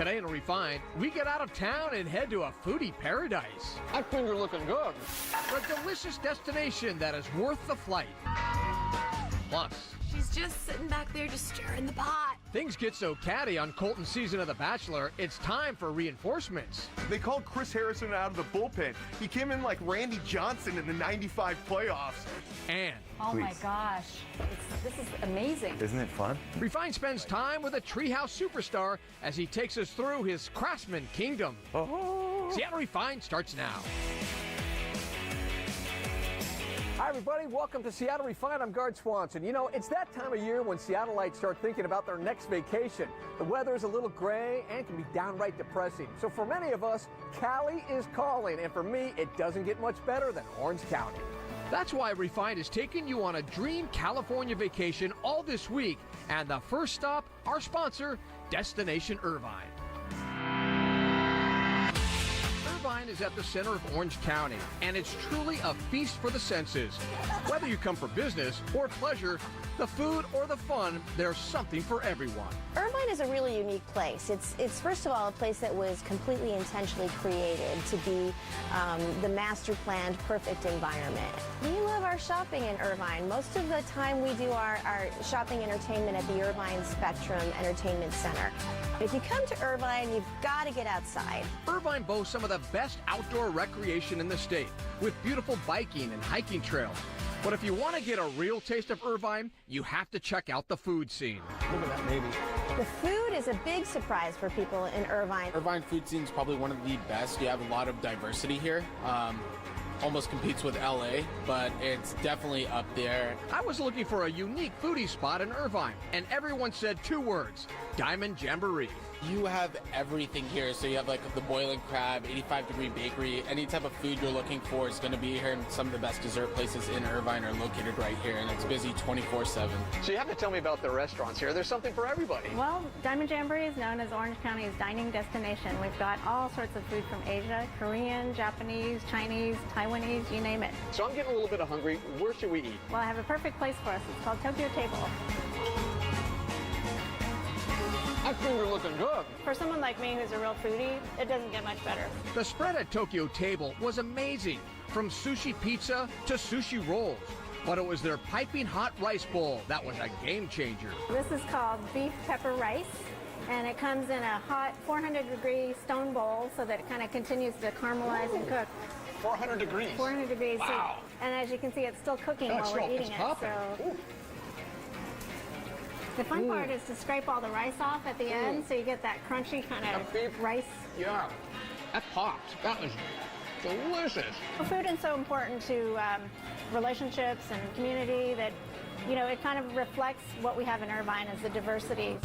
Today in Refined, we get out of town and head to a foodie paradise. That finger looking good. A delicious destination that is worth the flight. Plus, she's just sitting back there just stirring the pot. Things get so catty on Colton's season of The Bachelor, it's time for reinforcements. They called Chris Harrison out of the bullpen. He came in like Randy Johnson in the '95 playoffs. And oh my gosh, this is amazing. Isn't it fun? Refined spends time with a Treehouse superstar as he takes us through his Craftsman kingdom. Oh. Seattle Refined starts now. Hi, everybody. Welcome to Seattle Refined. I'm Guard Swanson. You know, it's that time of year when Seattleites start thinking about their next vacation. The weather is a little gray and can be downright depressing. So for many of us, Cali is calling. And for me, it doesn't get much better than Orange County. That's why Refined is taking you on a dream California vacation all this week. And the first stop, our sponsor, Destination Irvine. Irvine is at the center of Orange County, and it's truly a feast for the senses. Whether you come for business or pleasure, the food or the fun, there's something for everyone. Irvine is a really unique place. It's first of all a place that was completely intentionally created to be the master planned perfect environment. We love our shopping in Irvine. Most of the time we do our shopping entertainment at the Irvine Spectrum Entertainment Center. If you come to Irvine, you've got to get outside. Irvine boasts some of the best outdoor recreation in the state, with beautiful biking and hiking trails. But if you want to get a real taste of Irvine, you have to check out the food scene. Look at that baby. The food is a big surprise for people in Irvine. Irvine food scene is probably one of the best. You have a lot of diversity here. Almost competes with LA, but it's definitely up there. I was looking for a unique foodie spot in Irvine, and everyone said two words: Diamond Jamboree. You have everything here. So you have like the boiling crab, 85-degree bakery. Any type of food you're looking for is going to be here. And some of the best dessert places in Irvine are located right here, and it's busy 24/7. So you have to tell me about the restaurants here. There's something for everybody. Well, Diamond Jamboree is known as Orange County's dining destination. We've got all sorts of food from Asia, Korean, Japanese, Chinese, Taiwanese, you name it. So I'm getting a little bit hungry. Where should we eat? Well, I have a perfect place for us. It's called Tokyo Table. That finger looking good. For someone like me who's a real foodie, it doesn't get much better. The spread at Tokyo Table was amazing, from sushi pizza to sushi rolls. But it was their piping hot rice bowl that was a game changer. This is called beef pepper rice, and it comes in a hot 400-degree stone bowl so that it kind of continues to caramelize and cook. 400 degrees. 400 degrees. Wow. So, and as you can see, it's still cooking while we're eating it. So. The fun part is to scrape all the rice off at the end, so you get that crunchy kind of rice. Yeah, that popped. That was delicious. Well, food is so important to relationships and community that, you know, it kind of reflects what we have in Irvine as the diversity.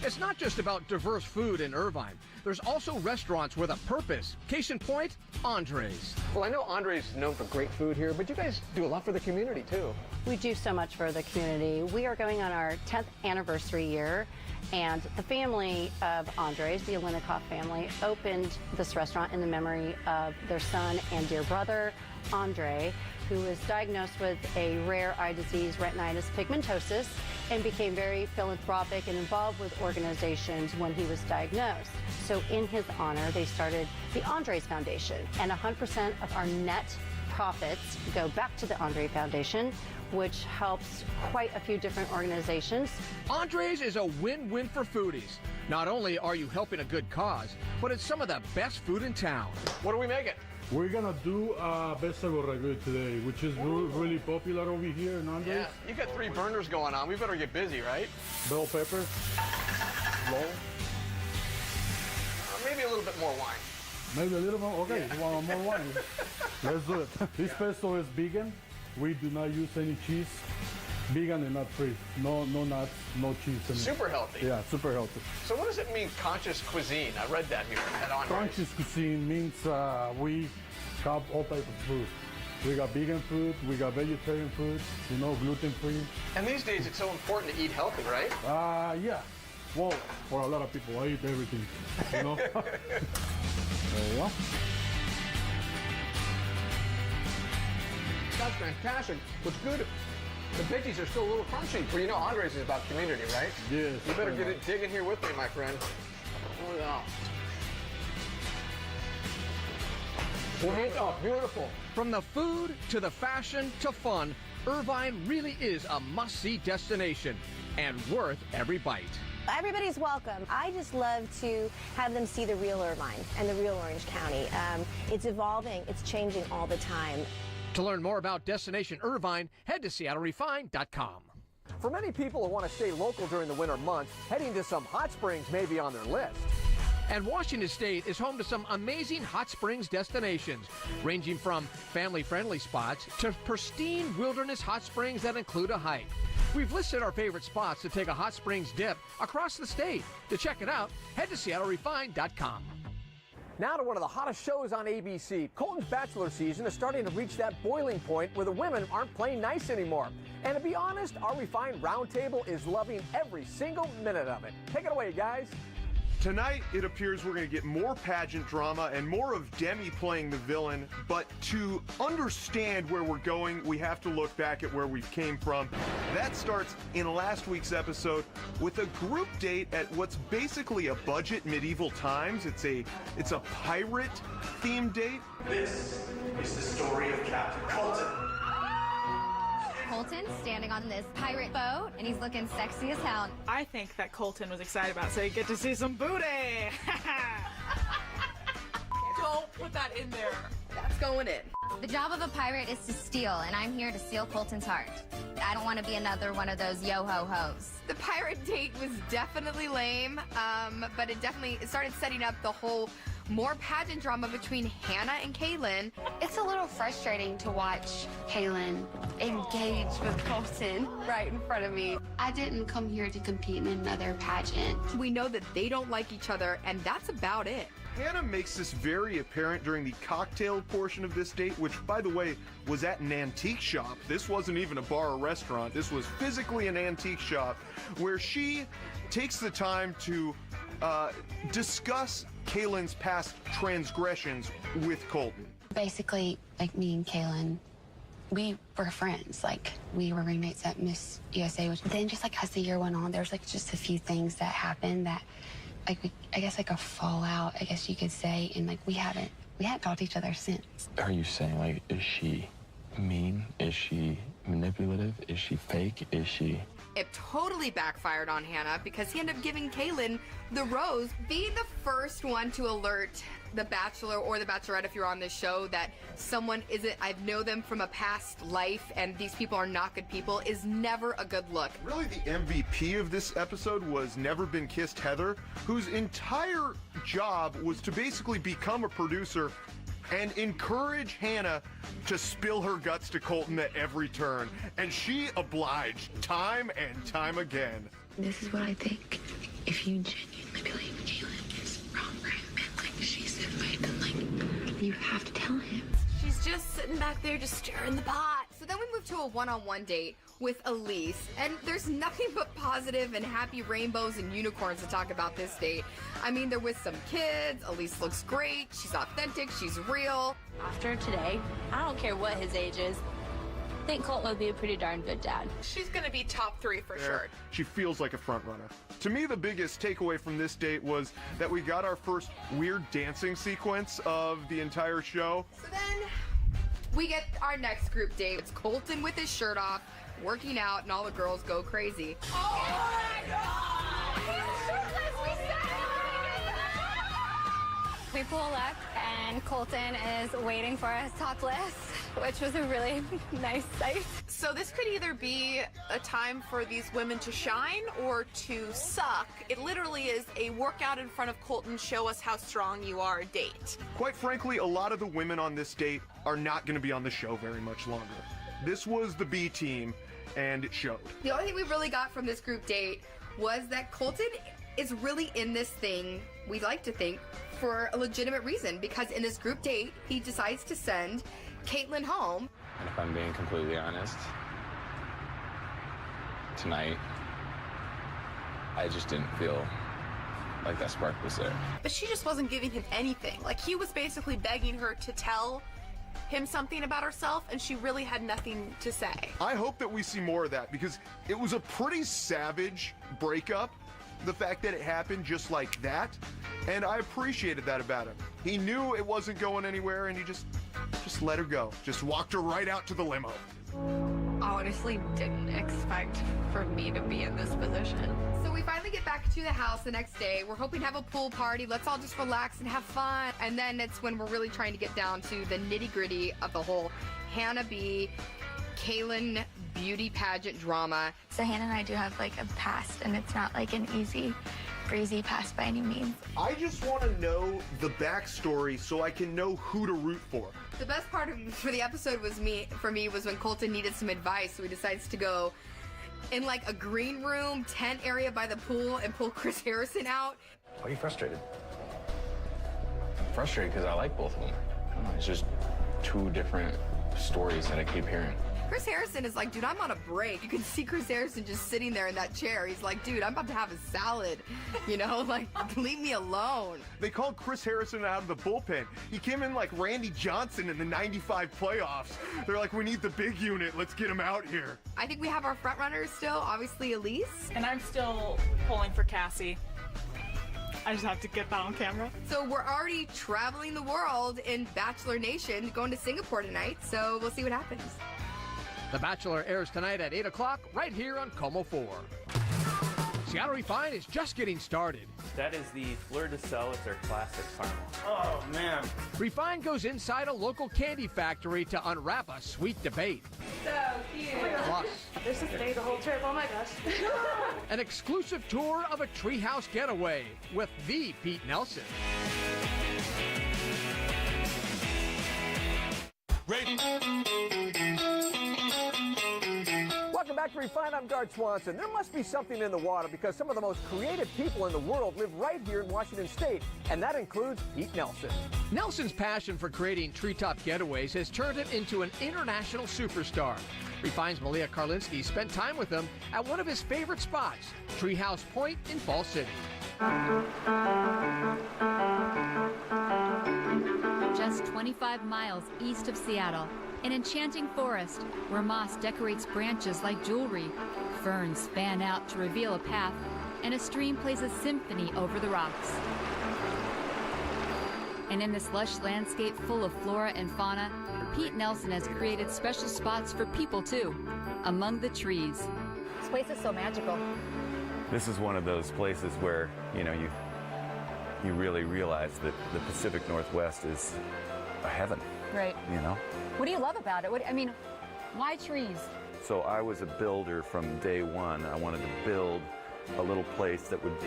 It's not just about diverse food in Irvine. There's also restaurants with a purpose. Case in point, Andre's. Well, I know Andre's is known for great food here, but you guys do a lot for the community, too. We do so much for the community. We are going on our 10th anniversary year, and the family of Andre's, the Olenikoff family, opened this restaurant in the memory of their son and dear brother, Andre, who was diagnosed with a rare eye disease, retinitis pigmentosus, and became very philanthropic and involved with organizations when he was diagnosed. So in his honor, they started the Andre's Foundation, and 100% of our net profits go back to the Andre Foundation, which helps quite a few different organizations. Andre's is a win-win for foodies. Not only are you helping a good cause, but it's some of the best food in town. What are we making? We're gonna do vegetable ragu today, which is really popular over here in Andre's. Yeah, you got 3 burners going on. We better get busy, right? Bell pepper, roll. Maybe a little bit more wine. Maybe a little more. Okay, you want more wine? Let's do it. This pesto is vegan. We do not use any cheese. Vegan and nut free. No nuts, no cheese. Super healthy. Yeah, super healthy. So what does it mean, conscious cuisine? I read that here at Andre's. Conscious cuisine means we have all types of food. We got vegan food, we got vegetarian food, you know, gluten-free. And these days it's so important to eat healthy, right? Yeah. Well, for a lot of people, I eat everything, you know? There you go. That's fantastic. What's good, the veggies are still a little crunchy. Well, you know Andre's is about community, right? Yes. You better dig in here with me, my friend. Oh, beautiful. From the food to the fashion to fun, Irvine really is a must-see destination and worth every bite. Everybody's welcome. I just love to have them see the real Irvine and the real Orange County. It's evolving, it's changing all the time. To learn more about Destination Irvine, head to SeattleRefined.com. For many people who want to stay local during the winter months, heading to some hot springs may be on their list. And Washington State is home to some amazing hot springs destinations, ranging from family-friendly spots to pristine wilderness hot springs that include a hike. We've listed our favorite spots to take a hot springs dip across the state. To check it out, head to SeattleRefined.com. Now to one of the hottest shows on ABC. Colton's Bachelor season is starting to reach that boiling point where the women aren't playing nice anymore. And to be honest, our refined Roundtable is loving every single minute of it. Take it away, guys. Tonight, it appears we're going to get more pageant drama and more of Demi playing the villain, but to understand where we're going, we have to look back at where we came from. That starts in last week's episode with a group date at what's basically a budget medieval times. It's a pirate-themed date. This is the story of Captain Colton. Colton's standing on this pirate boat, and he's looking sexy as hell. I think that Colton was excited about, so you get to see some booty. Don't put that in there. That's going in. The job of a pirate is to steal, and I'm here to steal Colton's heart. I don't want to be another one of those yo-ho-hos. The pirate date was definitely lame, but it started setting up the whole more pageant drama between Hannah and Kaylin. It's a little frustrating to watch Kaylin engage with Colton right in front of me. I didn't come here to compete in another pageant. We know that they don't like each other, and that's about it. Hannah makes this very apparent during the cocktail portion of this date, which, by the way, was at an antique shop. This wasn't even a bar or restaurant. This was physically an antique shop where she takes the time to discuss Kaylin's past transgressions with Colton. Basically, like me and Kaylin, we were friends. Like, we were roommates at Miss USA, which then just like as the year went on, there's like just a few things that happened that like I guess like a fallout, I guess you could say, and like we haven't talked to each other since. Are you saying, like, is she mean? Is she manipulative? Is she fake? Is she... It totally backfired on Hannah because he ended up giving Kaylin the rose, being the first one to alert the Bachelor or the Bachelorette, if you're on this show, that someone I know them from a past life and these people are not good people, is never a good look. Really, the MVP of this episode was Never Been Kissed Heather, whose entire job was to basically become a producer and encourage Hannah to spill her guts to Colton at every turn. And she obliged time and time again. This is what I think. If you genuinely believe Kaylin is wrong for him, and like she's invited, then like you have to tell him. She's just sitting back there just stirring the pot. So then we move to a one-on-one date with Elise, and there's nothing but positive and happy rainbows and unicorns to talk about this date. I mean, they're with some kids. Elise looks great. She's authentic. She's real. After today, I don't care what his age is. I think Colton would be a pretty darn good dad. She's gonna be top 3 for sure. She feels like a front runner. To me, the biggest takeaway from this date was that we got our first weird dancing sequence of the entire show. So then we get our next group date. It's Colton with his shirt off, working out, and all the girls go crazy. Oh my God! He's shirtless! We pull up and Colton is waiting for us topless, which was a really nice sight. So this could either be a time for these women to shine or to suck. It literally is a workout in front of Colton, show us how strong you are date. Quite frankly, a lot of the women on this date are not going to be on the show very much longer. This was the B team, and it showed. The only thing we really got from this group date was that Colton is really in this thing, we like to think, for a legitimate reason, because in this group date, he decides to send Caitlin home. And if I'm being completely honest, tonight, I just didn't feel like that spark was there. But she just wasn't giving him anything. Like, he was basically begging her to tell him something about herself, and she really had nothing to say. I hope that we see more of that, because it was a pretty savage breakup, the fact that it happened just like that, and I appreciated that about him. He knew it wasn't going anywhere, and he just let her go. Just walked her right out to the limo. Honestly didn't expect for me to be in this position. So we finally get back to the house the next day. We're hoping to have a pool party. Let's all just relax and have fun. And then it's when we're really trying to get down to the nitty-gritty of the whole Hannah B. Kaylin beauty pageant drama. So Hannah and I do have like a past, and it's not like an easy, breezy past by any means. I just want to know the backstory so I can know who to root for. The best part for the episode was for me was when Colton needed some advice, so he decides to go in like a green room tent area by the pool and pull Chris Harrison out. Why are you frustrated? I'm frustrated because I like both of them. I don't know, it's just two different stories that I keep hearing. Chris Harrison is like, dude, I'm on a break. You can see Chris Harrison just sitting there in that chair. He's like, dude, I'm about to have a salad. You know, like, leave me alone. They called Chris Harrison out of the bullpen. He came in like Randy Johnson in the '95 playoffs. They're like, we need the big unit. Let's get him out here. I think we have our front runners still, obviously Elise. And I'm still pulling for Cassie. I just have to get that on camera. So we're already traveling the world in Bachelor Nation, going to Singapore tonight, so we'll see what happens. The Bachelor airs tonight at 8 o'clock right here on Como 4. Seattle Refined is just getting started. That is the Fleur de Sel. It's our classic caramel. Oh, man. Refined goes inside a local candy factory to unwrap a sweet debate. So cute. Plus, This is stay the whole trip. Oh my gosh. an exclusive tour of a treehouse getaway with the Pete Nelson. Welcome back to Refined. I'm Guard Swanson. There must be something in the water because some of the most creative people in the world live right here in Washington State, and that includes Pete Nelson. Nelson's passion for creating treetop getaways has turned him into an international superstar. Refined's Malia Karlinski spent time with him at one of his favorite spots, Treehouse Point in Fall City. Just 25 miles east of Seattle, an enchanting forest where moss decorates branches like jewelry, ferns fan out to reveal a path, and a stream plays a symphony over the rocks. And in this lush landscape full of flora and fauna, Pete Nelson has created special spots for people too, among the trees. This place is so magical. This is one of those places where, you know, you really realize that the Pacific Northwest is a heaven. Right. You know? What do you love about it? Why trees? So I was a builder from day one. I wanted to build a little place that would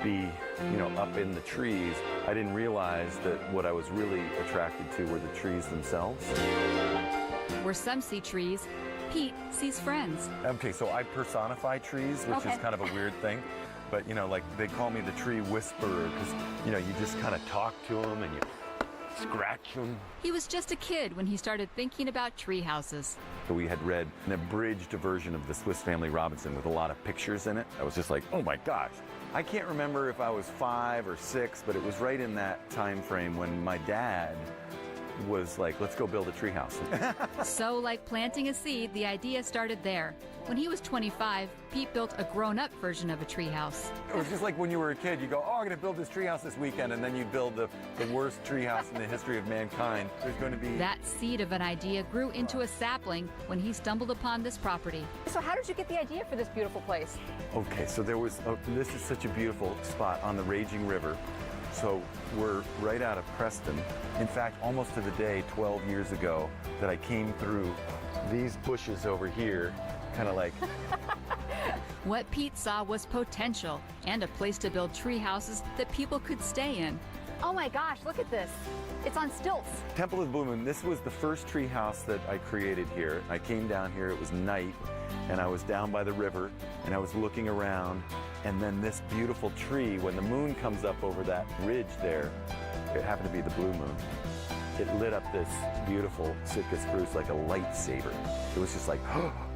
be, you know, up in the trees. I didn't realize that what I was really attracted to were the trees themselves. Where some see trees, Pete sees friends. Okay, so I personify trees, which is kind of a weird thing. But, you know, like they call me the tree whisperer because, you know, you just kind of talk to them and you scratch them. He was just a kid when he started thinking about tree houses. So we had read an abridged version of the Swiss Family Robinson with a lot of pictures in it. I was just like, oh my gosh. I can't remember if I was 5 or 6, but it was right in that time frame when my dad was like, let's go build a tree house. So like planting a seed, the idea started there. When he was 25, Pete built a grown-up version of a treehouse. It was just like when you were a kid, you go, oh, I'm going to build this treehouse this weekend, and then you build the worst treehouse in the history of mankind. There's going to be... That seed of an idea grew into a sapling when he stumbled upon this property. So how did you get the idea for this beautiful place? Okay, so there was, this is such a beautiful spot on the raging river. So we're right out of Preston. In fact, almost to the day 12 years ago that I came through these bushes over here, kind of like... What Pete saw was potential and a place to build tree houses that people could stay in. Oh my gosh, look at this. It's on stilts. Temple of the Blue Moon, this was the first tree house that I created here. I came down here, it was night, and I was down by the river, and I was looking around, and then this beautiful tree, when the moon comes up over that ridge there, it happened to be the blue moon. It lit up this beautiful Sitka spruce like a lightsaber. It was just like,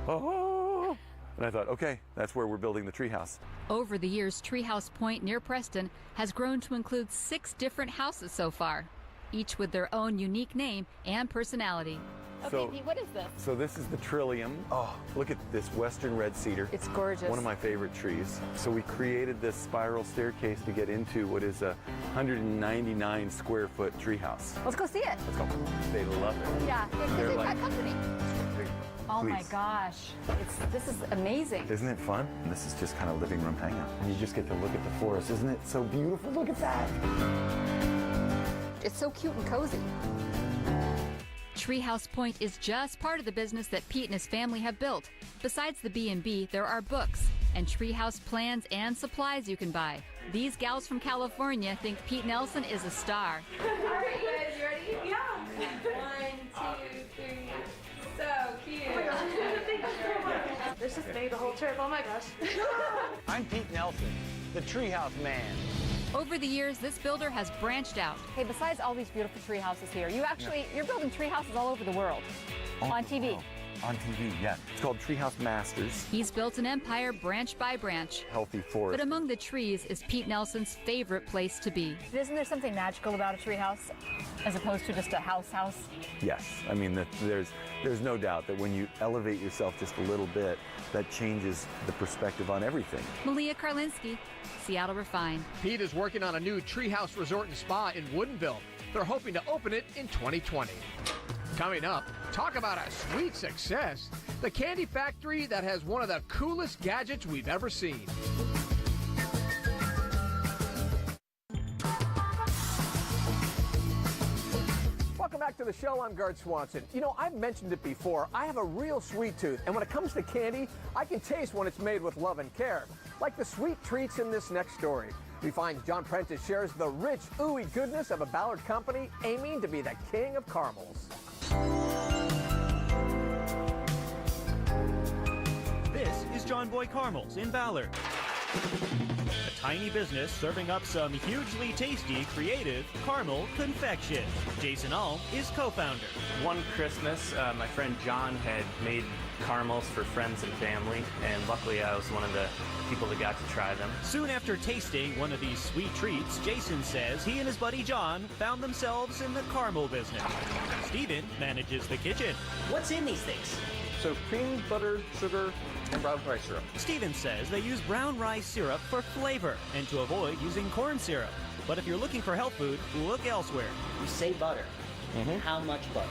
oh. And I thought, okay, that's where we're building the treehouse. Over the years, Treehouse Point near Preston has grown to include 6 different houses so far, each with their own unique name and personality. Okay, Pete, what is this? So this is the Trillium. Oh, look at this Western red cedar. It's gorgeous. One of my favorite trees. So we created this spiral staircase to get into what is a 199 square foot treehouse. Let's go see it. Let's go. They love it. Yeah, They're they've like, got company. Oh my Please. gosh, this is amazing. Isn't it fun? And this is just kind of living room hangout. And you just get to look at the forest. Isn't it so beautiful? Look at that. It's so cute and cozy. Treehouse Point is just part of the business that Pete and his family have built. Besides the B&B, there are books and treehouse plans and supplies you can buy. These gals from California think Pete Nelson is a star. All right, you guys ready? Yeah. 1, 2, 3. So cute. Oh my gosh. This just made the whole trip. Oh my gosh. I'm Pete Nelson, the Treehouse Man. Over the years, this builder has branched out. Hey, besides all these beautiful tree houses here, you're building tree houses all over the world. On TV. On TV, yeah. It's called Treehouse Masters. He's built an empire branch by branch. Healthy forest. But among the trees is Pete Nelson's favorite place to be. Isn't there something magical about a tree house as opposed to just a house? Yes, I mean, there's no doubt that when you elevate yourself just a little bit, that changes the perspective on everything. Malia Karlinski, Seattle Refined. Pete is working on a new treehouse resort and spa in Woodinville. They're hoping to open it in 2020. Coming up, talk about a sweet success. The candy factory that has one of the coolest gadgets we've ever seen. Welcome back to the show. I'm Gard Swanson. You know, I've mentioned it before. I have a real sweet tooth, and when it comes to candy, I can taste when it's made with love and care. Like the sweet treats in this next story. We find John Prentice shares the rich, ooey goodness of a Ballard company aiming to be the king of caramels. This is John Boy Caramels in Ballard. A tiny business serving up some hugely tasty, creative caramel confection. Jason All is co-founder. One Christmas, my friend John had made caramels for friends and family, and luckily I was one of the people that got to try them. Soon after tasting one of these sweet treats, Jason says he and his buddy John found themselves in the caramel business. Steven manages the kitchen. What's in these things? So cream, butter, sugar, and brown rice syrup. Steven says they use brown rice syrup for flavor and to avoid using corn syrup. But if you're looking for health food, look elsewhere. You say butter. How much butter?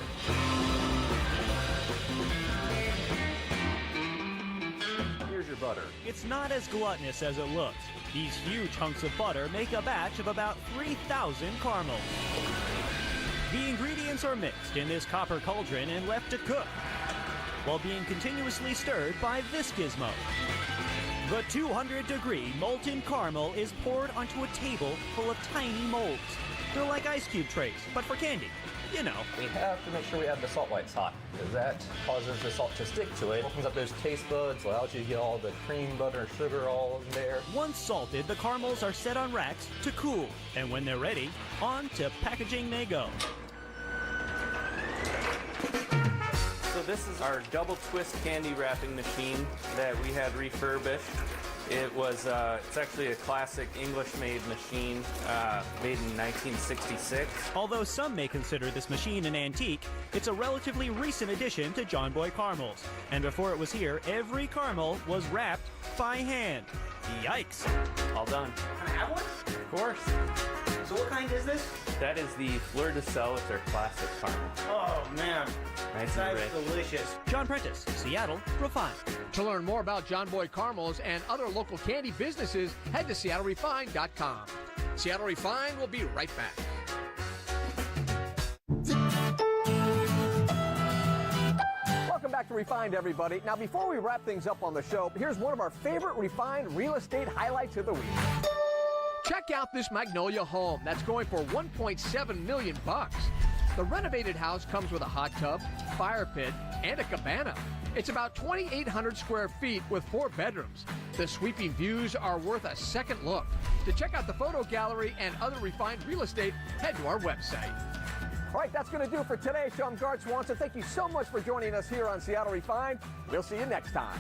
Here's your butter. It's not as gluttonous as it looks. These huge hunks of butter make a batch of about 3,000 caramels. The ingredients are mixed in this copper cauldron and left to cook, while being continuously stirred by this gizmo. The 200-degree molten caramel is poured onto a table full of tiny molds. They're like ice cube trays, but for candy. You know. We have to make sure we have the salt lights hot, because that causes the salt to stick to it. Opens up those taste buds, allows you to get all the cream, butter, and sugar all in there. Once salted, the caramels are set on racks to cool. And when they're ready, on to packaging they go. So this is our double twist candy wrapping machine that we had refurbished. It's actually a classic English-made machine made in 1966. Although some may consider this machine an antique, it's a relatively recent addition to John Boy Caramels. And before it was here, every caramel was wrapped by hand. Yikes. All done. Can I have one? Of course. So what kind is this? That is the Fleur de Sel. It's our classic caramel. Oh, man. Nice and rich. That's delicious. John Prentice, Seattle, Refined. To learn more about John Boy Caramels and other local candy businesses, head to SeattleRefined.com. Seattle Refined will be right back. Welcome back to Refined, everybody. Now, before we wrap things up on the show, here's one of our favorite Refined real estate highlights of the week. Check out this Magnolia home that's going for $1.7 million. The renovated house comes with a hot tub, fire pit, and a cabana. It's about 2,800 square feet with 4 bedrooms. The sweeping views are worth a second look. To check out the photo gallery and other Refined real estate, head to our website. All right, that's going to do it for today's show. I'm Gard Swanson. Thank you so much for joining us here on Seattle Refined. We'll see you next time.